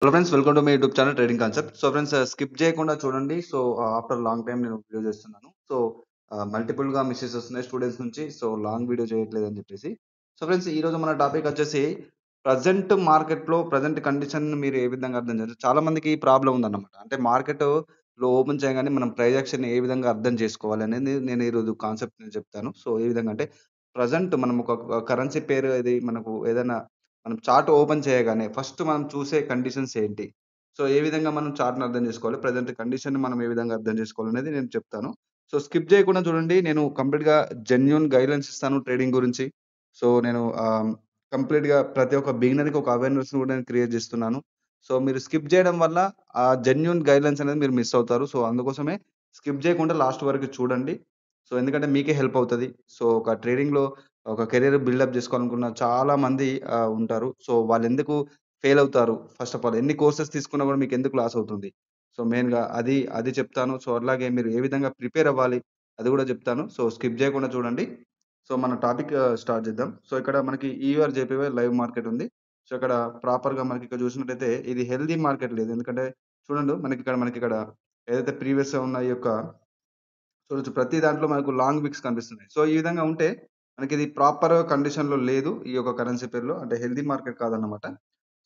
Hello friends, welcome to my YouTube channel trading concept. So friends, skip చేయకుండా చూడండి. So after long time నేను video చేస్తున్నాను. So మల్టిపుల్‌గా messages వస్తున్నాయి students నుంచి. So long video చేయట్లేదని చెప్పేసి. సో ఫ్రెండ్స్, ఈరోజు మన టాపిక్ వచ్చేసి ప్రెజెంట్ కండిషన్ మీరు ఏ విధంగా అర్థం చేస్తారు? చాలా మందికి ప్రాబ్లమ్ ఉందన్నమాట. అంటే మార్కెట్‌లో ఓపెన్ చేయగానే మనం ప్రైస్ యాక్షన్ ఏ విధంగా అర్థం చేసుకోవాలి అనేది నేను ఈరోజు కాన్సెప్ట్ నేను చెప్తాను. సో ఏ విధంగా అంటే ప్రెజెంట్ మనం ఒక కరెన్సీ పేరు ఇది మనకు ఏదైనా మనం చార్ట్ ఓపెన్ చేయగానే ఫస్ట్ మనం చూసే కండిషన్స్ ఏంటి? సో, ఏ విధంగా మనం చార్ట్‌ని అర్థం చేసుకోవాలి? ప్రెజెంట్ కండిషన్‌ని మనం ఏ విధంగా అర్థం చేసుకోవాలనేది నేను చెప్తాను. సో, స్కిప్ చేయకుండా చూడండి. నేను కంప్లీట్‌గా జెన్యూన్ గైడ్‌లైన్స్ ఇస్తాను ట్రేడింగ్ గురించి. సో, నేను కంప్లీట్‌గా ప్రతి ఒక్క బిగినర్‌కి ఒక అవేర్‌నెస్‌ని కూడా నేను క్రియేట్ చేస్తున్నాను. సో, మీరు స్కిప్ చేయడం వల్ల ఆ జెన్యూన్ గైడ్‌లైన్స్ అనేది మీరు మిస్ అవుతారు. సో, అందుకోసమే స్కిప్ చేయకుండా లాస్ట్ వరకు చూడండి. సో, ఎందుకంటే మీకే హెల్ప్ అవుతది. సో, ఒక ట్రేడింగ్‌లో ఒక కెరియర్ బిల్డప్ జేసుకోవాలనుకున్న చాలా మంది ఉంటారు. సో, వాళ్ళెందుకు ఫెయిల్ అవుతారు? ఫస్ట్ ఆఫ్ ఆల్ ఎన్ని కోర్సెస్ తీసుకున్నా గూడా మీకెందుకు లాస్ అవుతుంది? సో, మెయిన్‌గా అది చెప్తాను. సో, అట్లాగే మీరు ఏ విధంగా ప్రిపేర్ అవ్వాలి? అది గూడా జెప్తాను. సో, స్కిప్ జేయకుండా చూడండి. సో, మన టాపిక్ స్టార్ట్ చేద్దాం. సో, ఇక్కడ మనకి ఈయూఆర్‌జేపీవై లైవ్ మార్కెట్ ఉంది. సో, ఇక్కడ ప్రాపర్‌గా మనకిక్కడ చూసినట్టయితే ఇది హెల్తీ మార్కెట్ లేదు. ఎందుకంటే చూడండి మనకిక్కడ ఏదైతే ప్రీవియస్‌గా ఉన్న ఈ యొక్క చూడొచ్చు. ప్రతి దాంట్లో మనకు లాంగ్ విక్స్ కనిపిస్తున్నాయి. సో, ఈ విధంగా ఉంటే మనకిది ప్రాపర్ కండిషన్‌లో లేదు. ఈ యొక్క కరెన్సీ పేర్‌లో అంటే హెల్తీ మార్కెట్ కాదన్నమాట.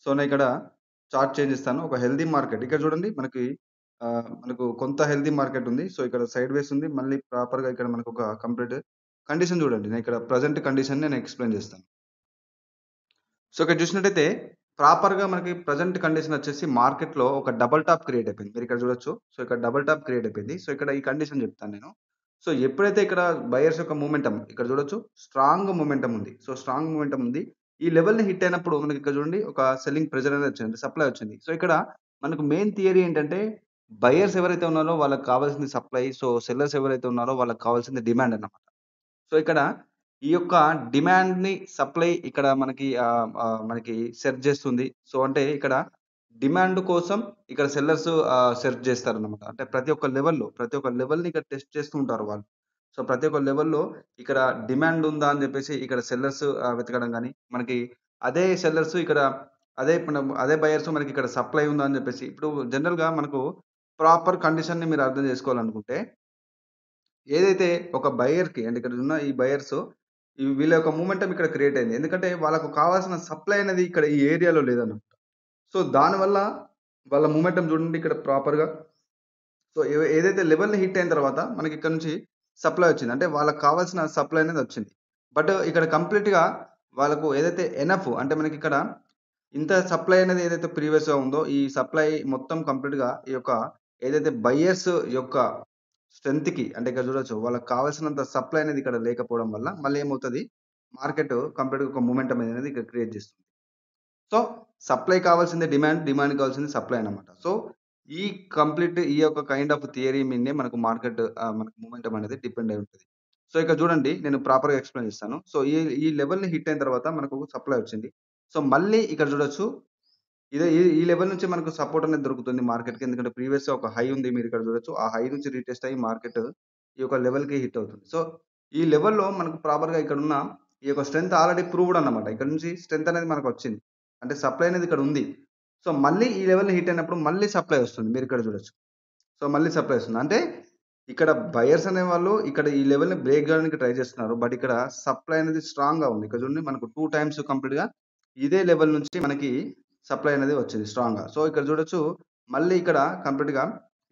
సో, నేనిక్కడ చార్ట్ చేంజ్ ఇస్తాను. ఒక హెల్తీ మార్కెట్ ఇక్కడ చూడండి మనకు కొంత హెల్తీ మార్కెట్ ఉంది. సో, ఇక్కడ సైడ్ వేస్ ఉంది. మళ్ళీ ప్రాపర్‌గా ఇక్కడ మనకొక కంప్లీట్ కండిషన్ చూడండి. నేనిక్కడ ప్రెజెంట్ కండిషన్‌ని నేను ఎక్స్‌ప్లెయిన్ చేస్తాను. సో, ఇక్కడ చూసినట్టయితే ప్రాపర్‌గా మనకి ప్రెజెంట్ కండిషన్ వచ్చేసి మార్కెట్‌లో ఒక డబుల్ టాప్ క్రియేట్ అయిపోయింది. మీరిక్కడ చూడొచ్చు. సో, ఇక్కడ డబుల్ టాప్ క్రియేట్ అయిపోయింది. సో, ఇక్కడ ఈ కండిషన్ చెప్తాను నేను. సో, ఎప్పుడైతే ఇక్కడ బయర్స్ యొక్క మొమెంటమ్ ఇక్కడ చూడొచ్చు. స్ట్రాంగ్ మొమెంటమ్ ఉంది. సో, స్ట్రాంగ్ మొమెంటమ్ ఉంది. ఈ లెవెల్‌ని హిట్ అయినప్పుడు మనకి ఇక్కడ చూడండి ఒక సెల్లింగ్ ప్రెషర్ అనేది వచ్చింది. సప్లై వచ్చింది. సో, ఇక్కడ మనకు మెయిన్ థియరీ ఏంటంటే బయర్స్ ఎవరైతే ఉన్నారో వాళ్ళకి కావాల్సింది సప్లై. సో, సెల్లర్స్ ఎవరైతే ఉన్నారో వాళ్ళకి కావాల్సింది డిమాండ్ అన్నమాట. సో, ఇక్కడ ఈ యొక్క డిమాండ్‌ని సప్లై ఇక్కడ మనకి సెర్చ్ చేస్తుంది. సో, అంటే ఇక్కడ డిమాండ్ కోసం ఇక్కడ సెల్లర్స్ సెర్చ్ చేస్తారనమాట. అంటే ప్రతి ఒక్క లెవెల్‌ని ఇక్కడ టెస్ట్ చేస్తూ ఉంటారు వాళ్ళు. సో, ప్రతి ఒక్క లెవెల్‌లో ఇక్కడ డిమాండ్ ఉందా అని చెప్పేసి ఇక్కడ సెల్లర్స్ వెతకడం గాని, మనకి అదే సెల్లర్స్ ఇక్కడ అదే బయర్స్ మనకిక్కడ సప్లై ఉందా అని చెప్పేసి ఇప్పుడు జనరల్‌గా మనకు ప్రాపర్ కండిషన్‌ని మీరు అర్థం చేసుకోవాలనుకుంటే ఏదైతే ఒక బయర్‌కి అంటే ఇక్కడ ఉన్న ఈ బయర్స్ వీళ్ళ యొక్క మొమెంటమ్ ఇక్కడ క్రియేట్ అయింది. ఎందుకంటే వాళ్ళకు కావాల్సిన సప్లై అనేది ఇక్కడ ఈ ఏరియాలో లేదన్నమాట. సో, దానివల్ల వాళ్ళ మొమెంటమ్ చూడండి ఇక్కడ ప్రాపర్‌గా సో, ఏదైతే లెవెల్‌ని హిట్ అయిన తర్వాత మనకి ఇక్కడ నుంచి సప్లై వచ్చింది. అంటే వాళ్ళకి కావాల్సిన సప్లై అనేది వచ్చింది. బట్ ఇక్కడ కంప్లీట్‌గా వాళ్ళకు ఏదైతే ఎనఫ్ అంటే మనకిక్కడ ఇంత సప్లై అనేది ఏదైతే ప్రీవియస్‌గా ఉందో, ఈ సప్లై మొత్తం కంప్లీట్‌గా ఈ యొక్క ఏదైతే బయర్స్ యొక్క స్ట్రెంగ్త్‌కి అంటే ఇక్కడ చూడొచ్చు. వాళ్ళకి కావాల్సినంత సప్లై అనేది ఇక్కడ లేకపోవడం వల్ల మళ్ళీ ఏమవుతది మార్కెట్ కంప్లీట్‌గా ఒక మొమెంటమ్ అనేది ఇక్కడ క్రియేట్ చేస్తుంది. సో, సప్లై కావాల్సింది డిమాండ్, డిమాండ్ కావాల్సింది సప్లై అన్నమాట. సో, ఈ యొక్క కైండ్ ఆఫ్ థియరీ మీదనే మనకు మనకు మొమెంటమ్ అనేది డిపెండ్ అయి ఉంటది. సో, ఇక్కడ చూడండి నేను ప్రాపర్‌గా ఎక్స్‌ప్లెయిన్ చేస్తాను. సో, ఈ లెవెల్‌ని హిట్ అయిన తర్వాత మనకు సప్లై వచ్చింది. సో, మళ్ళీ ఇక్కడ చూడొచ్చు. ఈ లెవెల్ నుంచి మనకు సపోర్ట్ అనేది దొరుకుతుంది మార్కెట్‌కి. ఎందుకంటే ప్రీవియస్‌గా ఒక హై ఉంది మీరిక్కడ చూడొచ్చు. ఆ హై నుంచి రీటెస్ట్ అయ్యి మార్కెట్ ఈ యొక్క లెవెల్‌కి హిట్ అవుతుంది. సో, ఈ లెవెల్‌లో మనకు ప్రాపర్‌గా ఇక్కడున్న ఈ యొక్క స్ట్రెంత్ ఆల్రెడీ ప్రూవ్డ్ అన్నమాట. ఇక్కడ నుంచి స్ట్రెంత్ అనేది మనకొచ్చింది. అంటే సప్లై అనేది ఇక్కడ ఉంది. సో, మళ్ళీ ఈ లెవెల్‌ని హిట్ అయినప్పుడు మళ్ళీ సప్లై వస్తుంది. మీరిక్కడ చూడొచ్చు. సో, మళ్ళీ సప్లై వస్తుంది. అంటే ఇక్కడ బయర్స్ అనేవాళ్ళు ఇక్కడ ఈ లెవెల్‌ని బ్రేక్ చేయడానికి ట్రై చేస్తున్నారు. బట్ ఇక్కడ సప్లై అనేది స్ట్రాంగ్‌గా ఉంది. ఇక్కడ చూడండి మనకు 2 టైమ్స్ కంప్లీట్‌గా ఇదే లెవెల్ నుంచి మనకి సప్లై అనేది వచ్చింది స్ట్రాంగ్‌గా. సో, ఇక్కడ చూడొచ్చు మళ్ళీ ఇక్కడ కంప్లీట్‌గా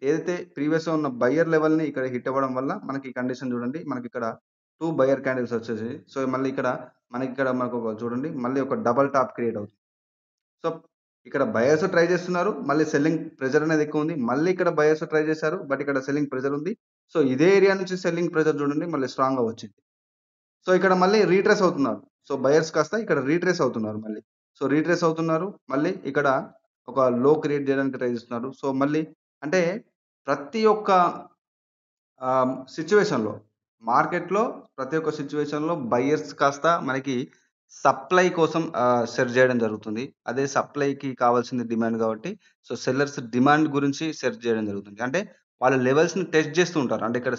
ఏదైతే ప్రీవియస్‌గా ఉన్న బయర్ లెవెల్‌ని ఇక్కడ హిట్ అవ్వడం వల్ల మనకి కండిషన్ చూడండి. మనకిక్కడ 2 బయర్ క్యాండిల్స్ వచ్చేసాయి. సో, మళ్ళీ ఇక్కడ మనకొక చూడండి మళ్ళీ ఒక డబుల్ టాప్ క్రియేట్ అవుతుంది. సో, ఇక్కడ బయర్స్ ట్రై చేస్తున్నారు. మళ్ళీ సెల్లింగ్ ప్రెషర్ అనేది ఎక్కువుంది. మళ్ళీ ఇక్కడ బయర్స్ ట్రై చేశారు. బట్ ఇక్కడ సెల్లింగ్ ప్రెషర్ ఉంది. సో, ఇదే ఏరియా నుంచి సెల్లింగ్ ప్రెషర్ చూడండి మళ్ళీ స్ట్రాంగ్‌గా వచ్చింది. సో, ఇక్కడ మళ్ళీ రీట్రేస్ అవుతున్నారు. సో, బయర్స్ కాస్త ఇక్కడ రీట్రేస్ అవుతున్నారు మళ్ళీ. సో, రీట్రేస్ అవుతున్నారు. మళ్ళీ ఇక్కడ ఒక లో క్రియేట్ చేయడానికి ట్రై చేస్తున్నారు. సో, మళ్ళీ అంటే ప్రతి ఒక్క సిట్యుయేషన్‌లో మార్కెట్‌లో ప్రతి ఒక్క సిట్యుయేషన్‌లో బయర్స్ కాస్త మనకి సప్లై కోసం సెర్చ్ చేయడం జరుగుతుంది. అదే సప్లైకి కావాల్సింది డిమాండ్ కాబట్టి, సో, సెల్లర్స్ డిమాండ్ గురించి సెర్చ్ చేయడం జరుగుతుంది. అంటే వాళ్ళ లెవెల్స్‌ని టెస్ట్ చేస్తూ ఉంటారు. అంటే ఇక్కడ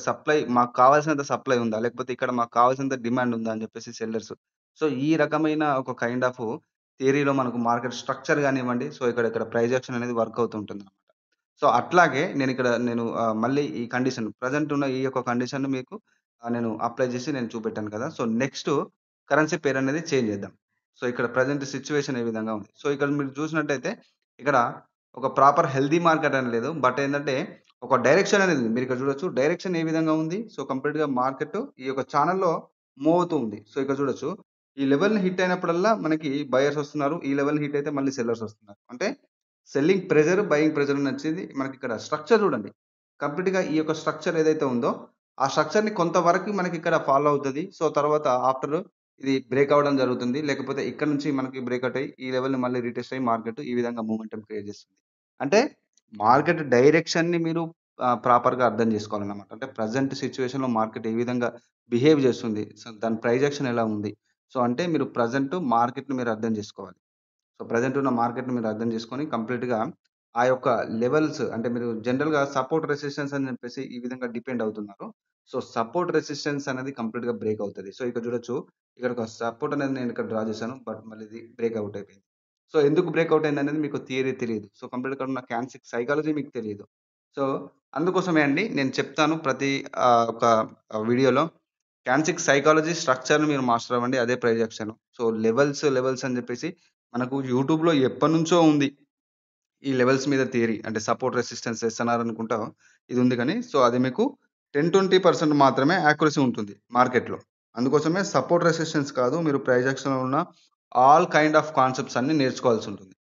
మాకు కావాల్సినంత సప్లై ఉందా? లేకపోతే ఇక్కడ మాకు కావాల్సినంత డిమాండ్ ఉందా? అని చెప్పేసి సెల్లర్స్. సో, ఈ రకమైన ఒక కైండ్ ఆఫ్ థియరీలో మనకు మార్కెట్ స్ట్రక్చర్ గానివ్వండి, సో, ఇక్కడ ఇక్కడ ప్రైస్ యాక్షన్ అనేది వర్క్ అవుతూ ఉంటుందన్నమాట. సో, అట్లాగే నేను మళ్ళీ ఈ కండిషన్ ప్రెజెంట్ ఉన్న ఈ యొక్క కండిషన్‌ని మీకు నేను అప్లై చేసి నేను చూపెట్టాను కదా! సో, నెక్స్టు కరెన్సీ పేర్ అనేది చేంజ్ చేద్దాం. సో, ఇక్కడ ప్రెజెంట్ సిట్యుయేషన్ ఏ విధంగా ఉంది. సో, ఇక్కడ మీరు చూసినట్టయితే ఇక్కడ ఒక ప్రాపర్ హెల్తీ మార్కెట్ అని లేదు. బట్ ఏందంటే ఒక డైరెక్షన్ అనేది ఉంది. మీరిక్కడ చూడొచ్చు. డైరెక్షన్ ఏ విధంగా ఉంది. సో, కంప్లీట్‌గా మార్కెట్ ఈ యొక్క ఛానెల్‌లో మూవ్ అవుతూ ఉంది. సో, ఇక్కడ చూడొచ్చు. ఈ లెవెల్‌ని హిట్ అయినప్పుడల్లా మనకి బయర్స్ వస్తున్నారు. ఈ లెవెల్‌ని హిట్ అయితే మళ్ళీ సెల్లర్స్ వస్తున్నారు. అంటే సెల్లింగ్ ప్రెషర్, బయింగ్ ప్రెషర్ నచ్చేది మనకిక్కడ స్ట్రక్చర్ చూడండి. కంప్లీట్‌గా ఈ యొక్క స్ట్రక్చర్ ఏదైతే ఉందో, ఆ స్ట్రక్చర్‌ని కొంతవరకు మనకిక్కడ ఫాలో అవుతది. సో, తర్వాత ఆఫ్టర్ ఇది బ్రేక్ అవ్వడం జరుగుతుంది. లేకపోతే ఇక్కడ నుంచి మనకి బ్రేకౌట్ అయ్యి, ఈ లెవెల్‌ని మళ్ళీ రీటెస్ట్ అయ్యి మార్కెట్ ఈ విధంగా మొమెంటమ్ క్రియేట్ చేస్తుంది. అంటే మార్కెట్ డైరెక్షన్‌ని మీరు ప్రాపర్‌గా అర్థం చేసుకోవాలన్నమాట. అంటే ప్రెజెంట్ సిట్యుయేషన్‌లో మార్కెట్ ఏ విధంగా బిహేవ్ చేస్తుంది. సో, దాని ప్రైస్ యాక్షన్ ఎలా ఉంది. సో, అంటే మీరు ప్రెజెంట్ మార్కెట్‌ని మీరు అర్థం చేసుకోవాలి. సో, ప్రెజెంట్ ఉన్న మార్కెట్‌ని మీరు అర్థం చేసుకొని కంప్లీట్‌గా ఆ యొక్క లెవెల్స్ అంటే మీరు జనరల్‌గా సపోర్ట్, రెసిస్టెన్స్ అని చెప్పేసి ఈ విధంగా డిపెండ్ అవుతున్నారు. సో, సపోర్ట్, రెసిస్టెన్స్ అనేది కంప్లీట్‌గా బ్రేక్ అవుతది. సో, ఇక్కడ చూడొచ్చు. ఇక్కడ ఒక సపోర్ట్ అనేది నేను ఇక్కడ డ్రా చేశాను. బట్ మళ్ళీ ఇది బ్రేక్ అవుట్ అయిపోయింది. సో, ఎందుకు బ్రేక్ అవుట్ అయిందనేది మీకు థియరీ తెలీదు. సో, కంప్లీట్‌గా ఇక్కడ ఉన్న క్యాండిల్స్ సైకాలజీ మీకు తెలీదు. సో, అందుకోసమే అండి నేను చెప్తాను ప్రతి ఒక వీడియోలో క్యాన్సిక్ సైకాలజీ స్ట్రక్చర్‌ని మీరు మాస్టర్ అవ్వండి. అదే ప్రైజ్ యాక్షన్. సో, లెవెల్స్ అని చెప్పేసి మనకు యూట్యూబ్‌లో ఎప్పటినుంచో ఉంది. ఈ లెవెల్స్ మీద థియరీ. అంటే సపోర్ట్, రెసిస్టెన్స్ ఎస్ఎన్ఆర్ అనుకుంటా ఇది ఉంది గానీ, సో, అది మీకు 10, 20% మాత్రమే యాక్యురసీ ఉంటుంది మార్కెట్‌లో. అందుకోసమే సపోర్ట్, రెసిస్టెన్స్ కాదు. మీరు ప్రైజ్ యాక్షన్‌లో ఉన్న ఆల్ కైండ్ ఆఫ్ కాన్సెప్ట్స్ అన్నీ నేర్చుకోవాల్సుంటుంది.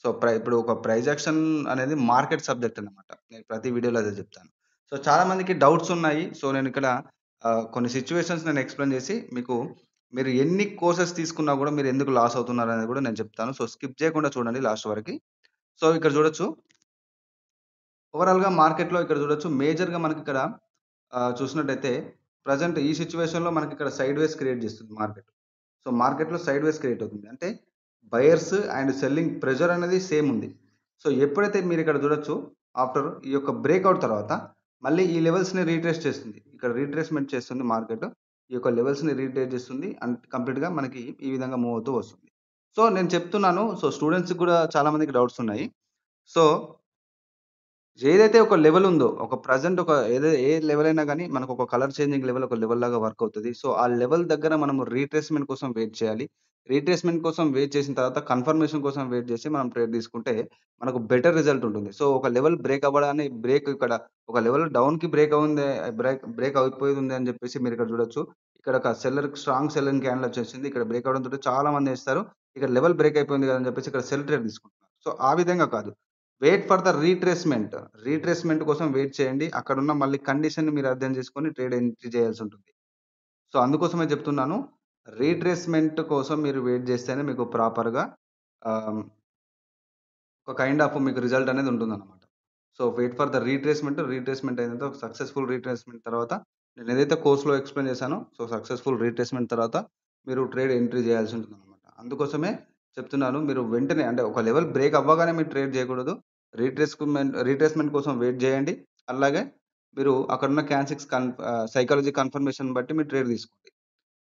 సో, ఇప్పుడు ఒక ప్రైజ్ యాక్షన్ అనేది మార్కెట్ సబ్జెక్ట్ అన్నమాట. నేను ప్రతి వీడియోలో అదే చెప్తాను. సో, చాలా మందికి డౌట్స్ ఉన్నాయి. సో, నేనిక్కడ కొన్ని సిట్యుయేషన్స్ నేను ఎక్స్‌ప్లెయిన్ చేసి మీకు మీరు ఎన్ని కోర్సెస్ తీసుకున్నా గూడా మీరు ఎందుకు లాస్ అవుతున్నారనేది గూడా నేను చెప్తాను. సో, స్కిప్ చేయకుండా చూడండి లాస్ట్ వరకి. సో, ఇక్కడ చూడొచ్చు. ఓవరాల్‌గా మార్కెట్‌లో ఇక్కడ చూడొచ్చు. మేజర్‌గా మనకిక్కడ చూసినట్టయితే ప్రెజెంట్ ఈ సిట్యుయేషన్‌లో మనకిక్కడ సైడ్ వేస్ క్రియేట్ చేస్తుంది మార్కెట్. సో, మార్కెట్‌లో సైడ్ వేస్ క్రియేట్ అవుతుంది. అంటే బయర్స్ అండ్ సెల్లింగ్ ప్రెషర్ అనేది సేమ్ ఉంది. సో, ఎప్పుడైతే మీరిక్కడ చూడొచ్చు ఆఫ్టర్ ఈ యొక్క బ్రేక్‌ఔట్ తర్వాత మళ్ళీ ఈ లెవెల్స్‌ని రీట్రేస్ చేస్తుంది. ఇక్కడ రీట్రేస్‌మెంట్ చేస్తుంది మార్కెట్. ఈ యొక్క లెవెల్స్‌ని రీట్రేస్ చేస్తుంది. అండ్ కంప్లీట్‌గా మనకి ఈ విధంగా మూవ్ అవుతూ వస్తుంది. సో, నేను చెప్తున్నాను. సో, స్టూడెంట్స్‌కి కూడా చాలా మందికి డౌట్స్ ఉన్నాయి. సో, ఏదైతే ఒక లెవెల్ ఉందో, ఒక ప్రెజెంట్ ఒక ఏ లెవెల్ అయినా గాని మనకొక కలర్ చేంజింగ్ లెవెల్ ఒక లెవెల్ లాగా వర్క్ అవుతది. సో, ఆ లెవెల్ దగ్గర మనము రీట్రేస్‌మెంట్ కోసం వెయిట్ చేయాలి. రీట్రేస్‌మెంట్ కోసం వెయిట్ చేసిన తర్వాత కన్ఫర్మేషన్ కోసం వెయిట్ చేసి మనం ట్రేడ్ తీసుకుంటే మనకు బెటర్ రిజల్ట్ ఉంటుంది. సో, ఒక లెవెల్ బ్రేక్ అవ్వడాన్ని ఇక్కడ ఒక లెవెల్ డౌన్‌కి బ్రేక్ అవుంది బ్రేక్ అయిపోయింది అని చెప్పేసి మీరిక్కడ చూడొచ్చు. ఇక్కడ ఒక స్ట్రాంగ్ సెల్లింగ్ క్యాండిల్ వచ్చేసింది. ఇక్కడ బ్రేక్ అవ్వడంతోటి చాలా మందేస్తారు. ఇక్కడ లెవెల్ బ్రేక్ అయిపోయింది కదా! అని చెప్పేసి ఇక్కడ సెల్ ట్రేడ్ తీసుకుంటున్నారు. సో, ఆ విధంగా కాదు. Wait for the retracement. Retracement కోసం వెయిట్ చేయండి. అక్కడున్న మళ్ళీ కండిషన్‌ని మీరు అర్థం చేసుకొని ట్రేడ్ ఎంట్రీ చేయాల్సుంటుంది. సో, అందుకోసమే చెప్తున్నాను. రీట్రేస్‌మెంట్ కోసం మీరు వెయిట్ చేస్తేనే మీకు ప్రాపర్‌గా ఆహ్, ఒక కైండ్ ఆఫ్ మీకు రిజల్ట్ అనేది ఉంటుందన్నమాట. So, wait for the retracement అయిన తర్వాత సక్సెస్‌ఫుల్ రీట్రేస్‌మెంట్ తర్వాత నేనేదైతే కోర్స్‌లో ఎక్స్‌ప్లెయిన్ చేశానో, సో, సక్సెస్‌ఫుల్ రీట్రేస్‌మెంట్ తర్వాత మీరు ట్రేడ్ ఎంట్రీ చేయాల్సి ఉంటుందన్నమాట. అందుకోసమే చెప్తున్నాను. మీరు వెంటనే అంటే ఒక లెవెల్ బ్రేక్ అవ్వగానే మీరు ట్రేడ్ చేయకూడదు. రీట్రేస్‌మెంట్ కోసం వెయిట్ చేయండి. అలాగే మీరు అక్కడున్న సైకాలజీ కన్ఫర్మేషన్ బట్టి మీరు ట్రేడ్ తీసుకోండి.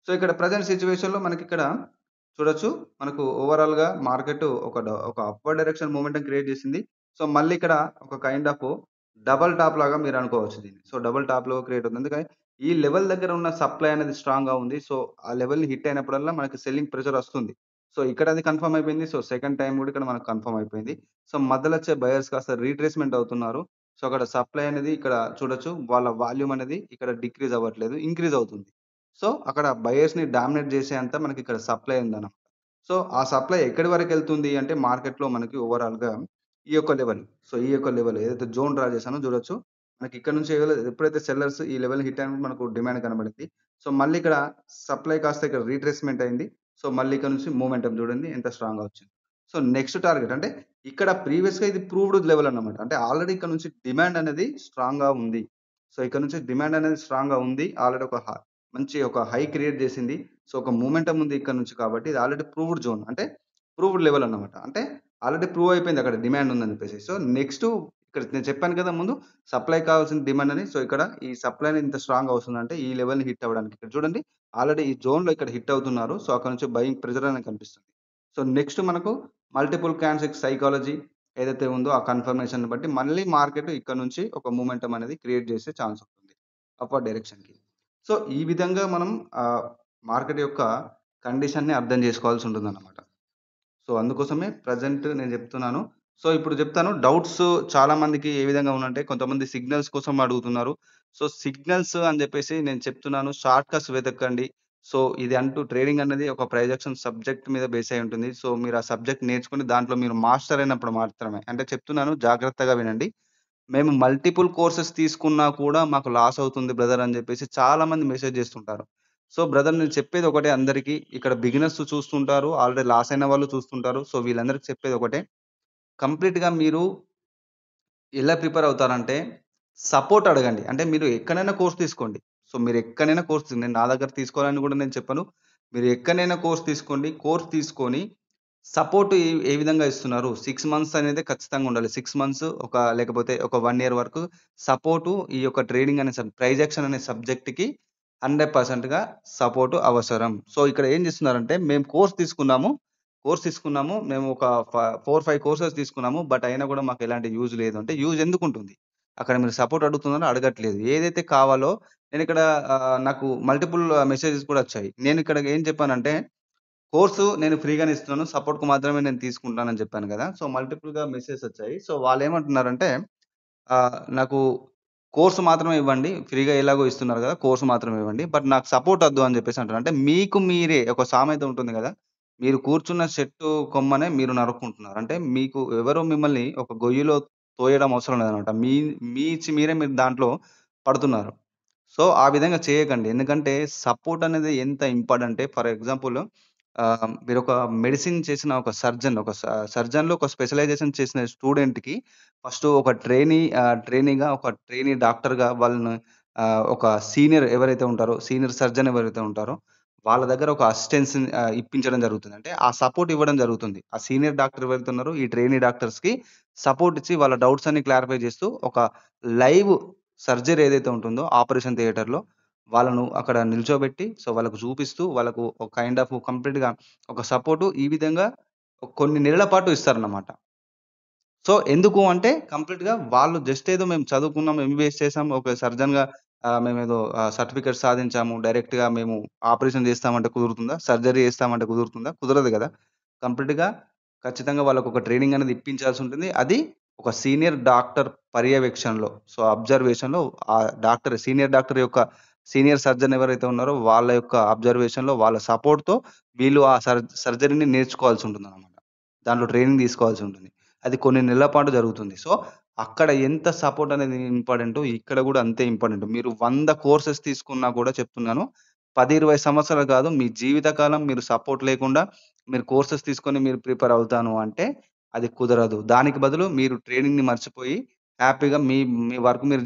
సో, ఇక్కడ ప్రెజెంట్ సిట్యుయేషన్‌లో మనకిక్కడ చూడొచ్చు. మనకు ఓవరాల్‌గా మార్కెట్ ఒక అప్‌వర్డ్ డైరెక్షన్ మొమెంటం క్రియేట్ చేసింది. సో, మళ్ళీ ఇక్కడ ఒక కైండ్ ఆఫ్ డబుల్ టాప్ లాగా మీరనుకోవచ్చు దీన్ని. సో, డబుల్ టాప్‌లో క్రియేట్ అవుతుంది. ఎందుకని ఈ లెవెల్ దగ్గర ఉన్న సప్లై అనేది స్ట్రాంగ్‌గా ఉంది. సో, ఆ లెవెల్‌ని హిట్ అయినప్పుడల్లా మనకి సెల్లింగ్ ప్రెషర్ వస్తుంది. సో, ఇక్కడ అది కన్ఫర్మ్ అయిపోయింది. సో, సెకండ్ టైమ్ కూడా ఇక్కడ మనకు కన్ఫర్మ్ అయిపోయింది. సో, మధ్యలో వచ్చే బయర్స్ కాస్త రీట్రేస్‌మెంట్ అవుతున్నారు. సో, అక్కడ సప్లై అనేది ఇక్కడ చూడొచ్చు. వాళ్ళ వాల్యూమ్ అనేది ఇక్కడ డిక్రీజ్ అవ్వట్లేదు. ఇంక్రీజ్ అవుతుంది. సో, అక్కడ బయర్స్‌ని డామినేట్ చేసేంత మనకిక్కడ సప్లై ఉందన్నమాట. సో, ఆ సప్లై ఎక్కడి వరకెళ్తుంది అంటే మార్కెట్‌లో మనకి ఓవరాల్‌గా ఈ యొక్క లెవెల్. సో, ఈ యొక్క లెవెల్ ఏదైతే జోన్ డ్రా చేశానో చూడొచ్చు. మనకి ఇక్కడ నుంచి ఎప్పుడైతే సెల్లర్స్ ఈ లెవెల్‌ని హిట్ అయినప్పుడు మనకు డిమాండ్ కనబడింది. సో, మళ్ళీ ఇక్కడ సప్లై కాస్త ఇక్కడ రీట్రేస్‌మెంట్ అయింది. సో, మళ్ళీ ఇక్కడ నుంచి మొమెంటమ్ చూడండి ఎంత స్ట్రాంగ్‌గా వచ్చింది. సో, నెక్స్ట్ టార్గెట్ అంటే ఇక్కడ ప్రీవియస్‌గా ఇది ప్రూవ్డ్ లెవెల్ అన్నమాట. అంటే ఆల్రెడీ ఇక్కడ నుంచి డిమాండ్ అనేది స్ట్రాంగ్‌గా ఉంది. సో, ఇక్కడ నుంచి డిమాండ్ అనేది స్ట్రాంగ్‌గా ఉంది. ఆల్రెడీ మంచి ఒక హై క్రియేట్ చేసింది. సో, ఒక మొమెంటమ్ ఉంది ఇక్కడ నుంచి కాబట్టి ఇది ఆల్రెడీ ప్రూవ్డ్ జోన్. అంటే ప్రూవ్డ్ లెవెల్ అన్నమాట. అంటే ఆల్రెడీ ప్రూవ్ అయిపోయింది అక్కడ డిమాండ్ ఉందని చెప్పేసి. సో, నెక్స్ట్ ఇక్కడ నేను చెప్పాను కదా! ముందు సప్లై కావాల్సిన డిమాండ్ అని. సో, ఇక్కడ ఈ సప్లై అనేది ఇంత స్ట్రాంగ్ అవుతుందంటే ఈ లెవెల్‌ని హిట్ అవ్వడానికి. ఇక్కడ చూడండి ఆల్రెడీ ఈ జోన్‌లో ఇక్కడ హిట్ అవుతున్నారు. సో, అక్కడ నుంచి బయింగ్ ప్రెషర్ అనేది కనిపిస్తుంది. సో, నెక్స్ట్ మనకు మల్టిపుల్ క్యాన్సిక్ సైకాలజీ ఏదైతే ఉందో ఆ కన్ఫర్మేషన్‌ని బట్టి మళ్ళీ మార్కెట్ ఇక్కడ నుంచి ఒక మొమెంటమ్ అనేది క్రియేట్ చేసే ఛాన్స్ ఉంటుంది. అప్‌వర్డ్ డైరెక్షన్‌కి. సో, ఈ విధంగా మనం మార్కెట్ యొక్క కండిషన్‌ని అర్థం చేసుకోవాల్సి ఉంటుందన్నమాట. సో, అందుకోసమే ప్రెజెంట్ నేను జెప్తున్నాను. సో, ఇప్పుడు జెప్తాను డౌట్స్ చాలా మందికి ఏ విధంగా ఉందంటే కొంతమంది సిగ్నల్స్ కోసం అడుగుతున్నారు. సో, సిగ్నల్స్ అని జెప్పేసి నేను చెప్తున్నాను షార్ట్ కట్స్ వెతకండి. సో, ఇది అంటూ ట్రేడింగ్ అనేది ఒక ప్రైజెక్షన్ సబ్జెక్ట్ మీద బేస్ అయ్యి ఉంటుంది. సో, మీరు ఆ సబ్జెక్ట్ నేర్చుకొని దాంట్లో మీరు మాస్టర్ అయినప్పుడు మాత్రమే అంటే చెప్తున్నాను జాగ్రత్తగా వినండి. మేము మల్టిపుల్ కోర్సెస్ తీసుకున్నా కూడా మాకు లాస్ అవుతుంది బ్రదర్ అని జెప్పేసి చాలామంది మెసేజ్ జేస్తుంటారు. సో, బ్రదర్ నేను చెప్పేది ఒకటే అందరికి. ఇక్కడ బిగినర్స్ చూస్తుంటారు. ఆల్రెడీ లాస్ అయిన వాళ్ళు చూస్తుంటారు. సో, వీళ్ళందరికి చెప్పేది ఒకటే. కంప్లీట్‌గా మీరు ఎలా ప్రిపేర్ అవుతారంటే, సపోర్ట్ అడగండి. అంటే మీరు ఎక్కడైనా కోర్స్ తీసుకోండి. సో, మీరు ఎక్కడైనా కోర్స్ నేను నా దగ్గర తీసుకోవాలని గూడా నేను చెప్పను. మీరు ఎక్కడైనా కోర్స్ తీసుకోండి. కోర్స్ తీసుకొని సపోర్ట్ ఏ విధంగా ఇస్తున్నారు? 6 మంత్స్ అనేది ఖచ్చితంగా ఉండాలి. 6 మంత్స్ లేకపోతే ఒక 1 ఇయర్ వరకు సపోర్టు ఈ యొక్క ట్రేడింగ్ అనే ప్రైజ్ యాక్షన్ అనే సబ్జెక్ట్‌కి 100%గా సపోర్ట్ అవసరం. సో, ఇక్కడ ఏం చేస్తున్నారంటే మేము కోర్స్ తీసుకున్నాము. మేము ఒక 4, 5 కోర్సెస్ తీసుకున్నాము. బట్ అయినా కూడా మాకు ఎలాంటి యూజ్ లేదు. అంటే యూజ్ ఎందుకుంటుంది? అక్కడ మీరు సపోర్ట్ అడుగుతున్నారో అడగట్లేదు. ఏదైతే కావాలో నేనిక్కడ నాకు మల్టిపుల్ మెసేజెస్ కూడా వచ్చాయి. నేనిక్కడ ఏం చెప్పానంటే కోర్సు నేను ఫ్రీగానే ఇస్తున్నాను. సపోర్ట్‌కి మాత్రమే నేను తీసుకుంటానని చెప్పాను గదా! సో, మల్టిపుల్‌గా మెసేజెస్ వచ్చాయి. సో, వాళ్ళేమంటున్నారంటే నాకు కోర్స్ మాత్రమే ఇవ్వండి. ఫ్రీగా ఎలాగో ఇస్తున్నారు గదా! కోర్స్ మాత్రమే ఇవ్వండి. బట్ నాకు సపోర్ట్ ఒద్దు అని జెప్పేసి అంటున్నారు. అంటే మీకు మీరే ఒక సామెత ఉంటుంది గదా! మీరు కూర్చున్న చెట్టు కొమ్మనే మీరు నరుక్కుంటున్నారు. అంటే మీకు ఎవరు మిమ్మల్ని ఒక గొయ్యిలో తోయడం అవసరం లేదనమాట. మీరే మీరు దాంట్లో పడుతున్నారు. సో, ఆ విధంగా చేయకండి. ఎందుకంటే సపోర్ట్ అనేది ఎంత ఇంపార్టెంటే ఫర్ ఎగ్జాంపుల్ మీరొక మెడిసిన్ చేసిన ఒక సర్జన్ ఒక సర్జన్‌లో ఒక స్పెషలైజేషన్ చేసిన స్టూడెంట్‌కి ఫస్ట్ ఒక ట్రైనీగా ఒక ట్రైనీ డాక్టర్‌గా వాళ్ళని ఒక సీనియర్ ఎవరైతే ఉంటారో, సీనియర్ సర్జన్ ఎవరైతే ఉంటారో, వాళ్ళ దగ్గర ఒక అసిస్టెన్స్‌ని ఇప్పించడం జరుగుతుంది. అంటే ఆ సపోర్ట్ ఇవ్వడం జరుగుతుంది. ఆ సీనియర్ డాక్టర్ ఎవరైతే ఉన్నారో, ఈ ట్రైనీ డాక్టర్స్‌కి సపోర్ట్ ఇచ్చి వాళ్ళ డౌట్స్ అన్ని క్లారిఫై చేస్తూ ఒక లైవ్ సర్జరీ ఏదైతే ఉంటుందో ఆపరేషన్ థియేటర్‌లో వాళ్ళను అక్కడ నిల్చోబెట్టి, సో, వాళ్ళకు చూపిస్తూ, వాళ్ళకు ఒక కైండ్ ఆఫ్ కంప్లీట్‌గా ఒక సపోర్టు ఈ విధంగా కొన్ని నెలల పాటు ఇస్తారన్నమాట. సో, ఎందుకు అంటే కంప్లీట్‌గా వాళ్ళు జస్ట్ ఏదో మేము చదువుకున్నాం, ఎంబీబీఎస్ చేసాం, ఒక సర్జన్‌గా మేమేదో సర్టిఫికేట్ సాధించాము. డైరెక్ట్‌గా మేము ఆపరేషన్ చేస్తామంటే కుదురుతుందా? సర్జరీ చేస్తామంటే కుదురుతుందా? కుదరదు గదా! కంప్లీట్‌గా ఖచ్చితంగా వాళ్ళకొక ట్రైనింగ్ అనేది ఇప్పించాల్సుంటుంది. అది ఒక సీనియర్ డాక్టర్ పర్యవేక్షణలో. సో, అబ్జర్వేషన్‌లో సీనియర్ డాక్టర్ యొక్క సీనియర్ సర్జన్ ఎవరైతే ఉన్నారో వాళ్ళ యొక్క అబ్జర్వేషన్‌లో వాళ్ళ సపోర్ట్‌తో వీళ్ళు ఆ సర్జరీని నేర్చుకోవాల్సుంటుందనమాట. దాంట్లో ట్రైనింగ్ తీసుకోవాల్సుంటుంది. అది కొన్ని నెలల పాటు జరుగుతుంది. సో, అక్కడ ఎంత సపోర్ట్ అనేది ఇంపార్టెంటో ఇక్కడ గూడా అంతే ఇంపార్టెంట్. మీరు 100 కోర్సెస్ తీసుకున్నా కూడా చెప్తున్నాను. 10, 20 సంవత్సరాలు కాదు మీ జీవితకాలం మీరు సపోర్ట్ లేకుండా మీరు కోర్సెస్ తీసుకొని మీరు ప్రిపేర్ అవుతాను అంటే అది కుదరదు. దానికి బదులు మీరు ట్రేడింగ్‌ని మర్చిపోయి హ్యాపీగా మీ మీ వర్క్ మీరు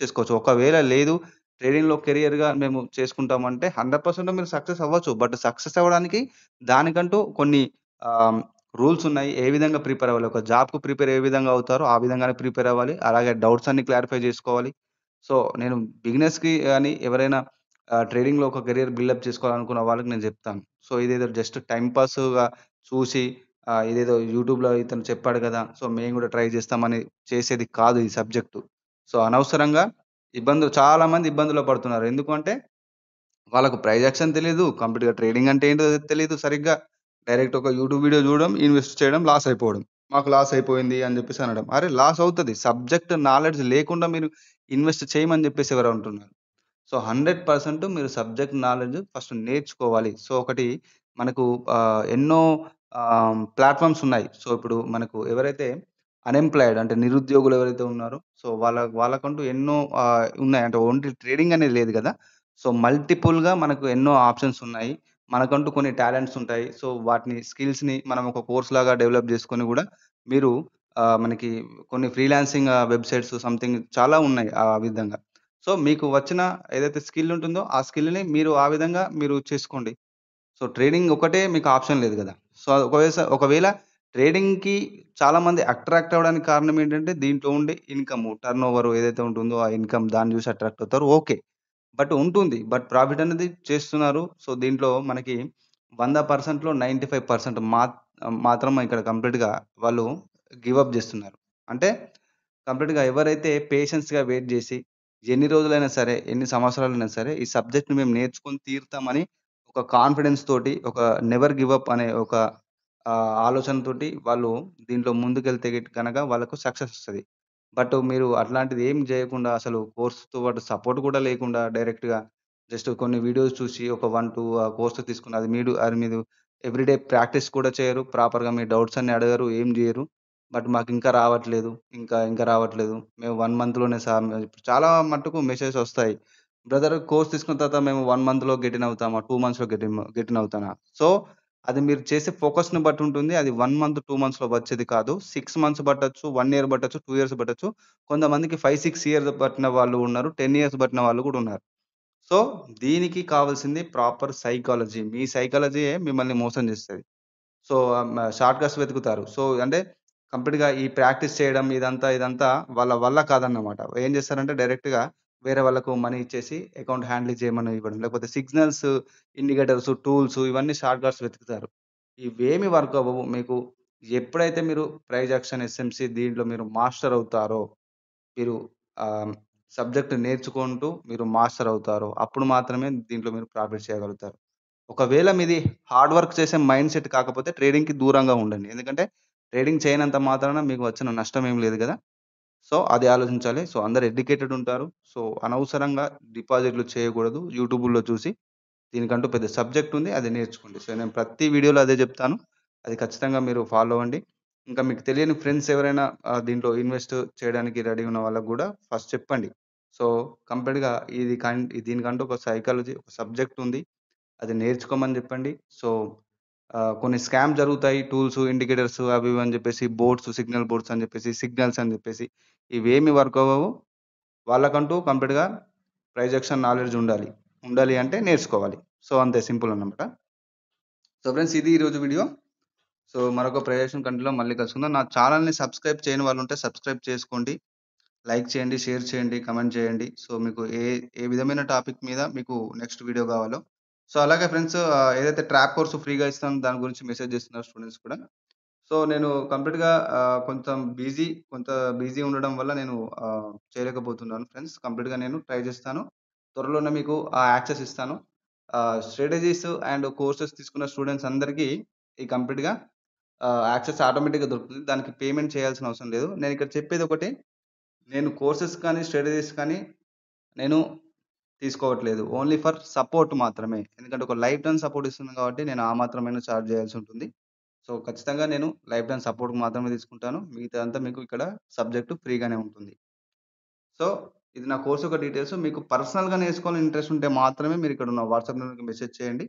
చేసుకోవచ్చు. ఒకవేళ లేదు ట్రేడింగ్‌లో కెరియర్‌గా మేము చేసుకుంటామంటే 100% మీరు సక్సెస్ అవ్వచ్చు. బట్ సక్సెస్ అవ్వడానికి దానికంటూ కొన్ని ఆహ్, రూల్స్ ఉన్నాయి. ఏ విధంగా ప్రిపేర్ అవ్వాలి? ఒక జాబ్‌కి ప్రిపేర్ ఏ విధంగా అవుతారో ఆ విధంగానే ప్రిపేర్ అవ్వాలి. అలాగే డౌట్స్ అన్ని క్లారిఫై చేసుకోవాలి. సో, నేను బిగినర్స్‌కి గాని ఎవరైనా ట్రేడింగ్‌లో ఒక కెరియర్ బిల్డప్ చేసుకోవాలనుకున్న వాళ్ళకి నేను జెప్తాను. సో, ఇదేదో జస్ట్ టైమ్ పాస్‌గా చూసి ఇదేదో యూట్యూబ్‌లో ఇతను చెప్పాడు గదా! సో, మేము గూడా ట్రై జేస్తామని చేసేది కాదు ఈ సబ్జెక్టు. సో, అనవసరంగా చాలా మంది ఇబ్బందుల్లో పడుతున్నారు. ఎందుకు అంటే వాళ్ళకు ప్రైజ్ యాక్షన్ తెలీదు. కంప్లీట్‌గా ట్రేడింగ్ అంటే ఏంటో తెలీదు సరిగ్గా. డైరెక్ట్ ఒక యూట్యూబ్ వీడియో జూడడం, ఇన్వెస్ట్ చేయడం, లాస్ అయిపోవడం. మాకు లాస్ అయిపోయింది అని జెప్పేసి అనడం. అరే! లాస్ అవుతది. సబ్జెక్ట్ నాలెడ్జ్ లేకుండా మీరు ఇన్వెస్ట్ చేయమని జెప్పేసి ఎవరు అంటున్నారు? సో, 100% మీరు సబ్జెక్ట్ నాలెడ్జ్ ఫస్ట్ నేర్చుకోవాలి. సో, ఒకటి మనకు ఎన్నో ప్లాట్‌ఫార్మ్స్ ఉన్నాయి. సో, ఇప్పుడు మనకు ఎవరైతే అన్‌ఎంప్లాయిడ్ అంటే నిరుద్యోగులు ఎవరైతే ఉన్నారో, సో, వాళ్ళకంటూ ఎన్నో ఉన్నాయి. అంటే ఓన్లీ ట్రేడింగ్ అనేది లేదు గదా! సో, మల్టిపుల్‌గా మనకు ఎన్నో ఆప్షన్స్ ఉన్నాయి. మనకంటూ కొన్ని టాలెంట్స్ ఉంటాయి. సో, వాటిని స్కిల్స్‌ని మనం ఒక కోర్స్‌లాగా డెవలప్ జేసుకొని గూడా మీరు మనకి కొన్ని ఫ్రీలాన్సింగ్ వెబ్‌సైట్స్ సంథింగ్ చాలా ఉన్నాయి ఆ విధంగా. సో, మీకు వచ్చిన ఏదైతే స్కిల్ ఉంటుందో, ఆ స్కిల్‌ని మీరు ఆ విధంగా మీరు చేసుకోండి. సో, ట్రేడింగ్ ఒకటే మీకు ఆప్షన్ లేదు గదా! సో, ఒకవేళ ట్రేడింగ్‌కి చాలామంది అట్రాక్ట్ అవ్వడానికి కారణం ఏంటంటే, దీంట్లో ఉండే ఇన్‌కము, టర్నోవర్ ఏదైతే ఉంటుందో, ఆ ఇన్‌కమ్ దాన్ని జూసి అట్రాక్ట్ అవుతారు. ఓకే. బట్ ఉంటుంది. బట్ ప్రాఫిట్ అనేది చేస్తున్నారు. సో, దీంట్లో మనకి 100%లో 95% మాత్రం ఇక్కడ కంప్లీట్‌గా వాళ్ళు గివ్ అప్ జేస్తున్నారు. అంటే కంప్లీట్‌గా ఎవరైతే పేషెన్స్‌గా వెయిట్ జేసి, ఎన్ని రోజులైనా సరే, ఎన్ని సంవత్సరాలైనా సరే, ఈ సబ్జెక్ట్‌ని మేము నేర్చుకొని తీరుతామని ఒక కాన్ఫిడెన్స్ తోటి, ఒక నెవర్ గివ్ అప్ అనే ఒక ఆలోచనతోటి వాళ్ళు దీంట్లో ముందుకెళ్తే గనక వాళ్ళకు సక్సెస్ ఒస్తది. బట్ మీరు అట్లాంటిది ఏం జేయకుండా అసలు కోర్స్‌తో పాటు సపోర్ట్ గూడా లేకుండా డైరెక్ట్‌గా జస్ట్ కొన్ని వీడియోస్ చూసి ఒక 1, 2 కోర్స్ తీసుకుని అది మీరు ఎవ్రీడే ప్రాక్టీస్ కూడా చేయరు. ప్రాపర్‌గా మీ డౌట్స్ అన్ని అడగరు. ఏం జేయరు. బట్ మాకింకా రావట్లేదు. ఇంకా రావట్లేదు. మేము 1 మంత్‌లోనే సార్ ఇప్పుడు చాలా మట్టుకు మెసేజెస్ ఒస్తాయి. బ్రదర్ కోర్స్ తీసుకున్న తర్వాత మేము 1 మంత్‌లో గెట్ ఇన్ అవుతామా? 2 మంత్స్‌లో గెట్ ఇన్ అవుతానా? సో, అది మీరు చేసే ఫోకస్‌ని బట్టి ఉంటుంది. అది 1 మంత్, 2 మంత్స్‌లో వచ్చేది కాదు. 6 మంత్స్ పట్టొచ్చు, 1 ఇయర్ పట్టొచ్చు, 2 ఇయర్స్ పట్టొచ్చు. కొంతమందికి 5, 6 ఇయర్స్ పట్టిన వాళ్ళు ఉన్నారు. 10 ఇయర్స్ పట్టిన వాళ్ళు కూడా ఉన్నారు. సో, దీనికి కావాల్సింది ప్రాపర్ సైకాలజీ. మీ సైకాలజీయే మిమ్మల్ని మోసం జేస్తది. సో, షార్ట్ కట్స్ వెతుకుతారు. సో, అంటే కంప్లీట్‌గా ఈ ప్రాక్టీస్ చేయడం ఇదంతా వాళ్ళ వల్ల కాదన్నమాట. ఏం చేస్తారంటే డైరెక్ట్‌గా వేరే వాళ్ళకు మనీ ఇచ్చేసి అకౌంట్ హ్యాండిల్ చేయమని ఇవ్వడం. లేకపోతే సిగ్నల్స్, ఇండికేటర్స్, టూల్స్ ఇవన్నీ షార్ట్ కట్స్ వెతుకుతారు. ఇవేమి వర్క్ అవ్వవు. మీకు ఎప్పుడైతే మీరు ప్రైజ్ యాక్షన్, ఎస్ఎంసీ దీంట్లో మీరు మాస్టర్ అవుతారో, మీరు ఆహ్, సబ్జెక్ట్ నేర్చుకుంటూ మీరు మాస్టర్ అవుతారో, అప్పుడు మాత్రమే దీంట్లో మీరు ప్రాఫిట్ చేయగలుగుతారు. ఒకవేళ మీది హార్డ్ వర్క్ చేసే మైండ్‌సెట్ కాకపోతే ట్రేడింగ్‌కి దూరంగా ఉండండి. ఎందుకంటే ట్రేడింగ్ చేయనంత మాత్రాన మీకు వచ్చిన నష్టం ఏమి లేదు గదా! సో, అది ఆలోచించాలి. సో, అందరూ ఎడ్యుకేటెడ్ ఉంటారు. సో, అనవసరంగా డిపాజిట్‌లు చేయకూడదు. యూట్యూబుల్లో చూసి దీనికంటూ పెద్ద సబ్జెక్ట్ ఉంది. అది నేర్చుకోండి. సో, నేను ప్రతి వీడియోలో అదే జెప్తాను. అది ఖచ్చితంగా మీరు ఫాలో అవ్వండి. ఇంకా మీకు తెలియని ఫ్రెండ్స్ ఎవరైనా దీంట్లో ఇన్వెస్ట్ చేయడానికి రెడీ ఉన్న వాళ్ళకి గూడా ఫస్ట్ చెప్పండి. సో, కంప్లీట్‌గా దీనికంటూ ఒక సైకాలజీ, ఒక సబ్జెక్ట్ ఉంది. అది నేర్చుకోమని జెప్పండి. సో, కొన్ని స్కామ్ జరుగుతాయి. టూల్స్, ఇండికేటర్స్ అవి ఇవి అని జెప్పేసి బోర్డ్స్, సిగ్నల్ బోర్డ్స్ అని జెప్పేసి, సిగ్నల్స్ అని జెప్పేసి ఇవేమి వర్క్ అవ్వవు. వాళ్ళకంటూ కంప్లీట్‌గా ప్రైజెక్షన్ నాలెడ్జ్ ఉండాలి. ఉండాలి అంటే నేర్చుకోవాలి. సో, అంతే సింపుల్ అన్నమాట. సో, ఫ్రెండ్స్ ఇది ఈరోజు వీడియో. సో, మరొక ప్రైజెక్షన్ కంటెంట్‌లో మళ్ళీ కలుసుకుందాం. నా ఛానెల్‌ని సబ్స్క్రైబ్ చేయని వాళ్ళుంటే సబ్స్క్రైబ్ చేసుకోండి. లైక్ చేయండి, షేర్ చేయండి, కామెంట్ చేయండి. సో, మీకు ఏ విధమైన టాపిక్ మీద మీకు నెక్స్ట్ వీడియో కావాలో. సో, అలాగే ఫ్రెండ్స్ ఏదైతే ట్రాప్ కోర్స్ ఫ్రీగా ఇస్తానో దాని గురించి మెసేజ్ చేస్తున్నారు స్టూడెంట్స్ కూడా. సో, నేను కంప్లీట్‌గా కొంచెం కొంత బిజీ ఉండడం వల్ల నేను చేయలేకపోతున్నాను ఫ్రెండ్స్. కంప్లీట్‌గా నేను ట్రై చేస్తాను. త్వరలోనే మీకు ఆ యాక్సెస్ ఇస్తాను. స్ట్రాటజీస్ అండ్ కోర్సెస్ తీసుకున్న స్టూడెంట్స్ అందరికీ ఈ కంప్లీట్‌గా యాక్సెస్ ఆటోమేటిక్‌గా దొరుకుతుంది. దానికి పేమెంట్ చేయాల్సిన అవసరం లేదు. నేనిక్కడ చెప్పేదొకటే, నేను కోర్సెస్ కానీ, స్ట్రాటజీస్ కానీ నేను తీసుకోవట్లేదు. ఓన్లీ ఫర్ సపోర్ట్ మాత్రమే. ఎందుకంటే ఒక లైఫ్ టైమ్ సపోర్ట్ ఇస్తున్నాను కాబట్టి నేను ఆ మాత్రమైనా చార్జ్ చేయాల్సి ఉంటుంది. సో, ఖచ్చితంగా నేను లైఫ్ టైమ్ సపోర్ట్‌కి మాత్రమే తీసుకుంటాను. మిగతాదంతా మీకు ఇక్కడ సబ్జెక్ట్ ఫ్రీగానే ఉంటుంది. సో, ఇది నా కోర్స్ యొక్క డీటెయిల్స్. మీకు పర్సనల్‌గా నేర్చుకోవాలని ఇంట్రెస్ట్ ఉంటే మాత్రమే మీరు ఇక్కడ ఉన్న వాట్సాప్ నంబర్‌కి మెసేజ్ చేయండి.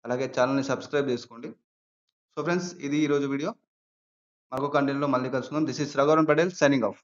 అలాగే ఛానెల్‌ని సబ్స్క్రైబ్ చేసుకోండి. సో, ఫ్రెండ్స్ ఇది ఈరోజు వీడియో. మరొక కంటెంట్‌లో మళ్ళీ కలుసుకుందాం. This is Raghuvaran Patel signing off.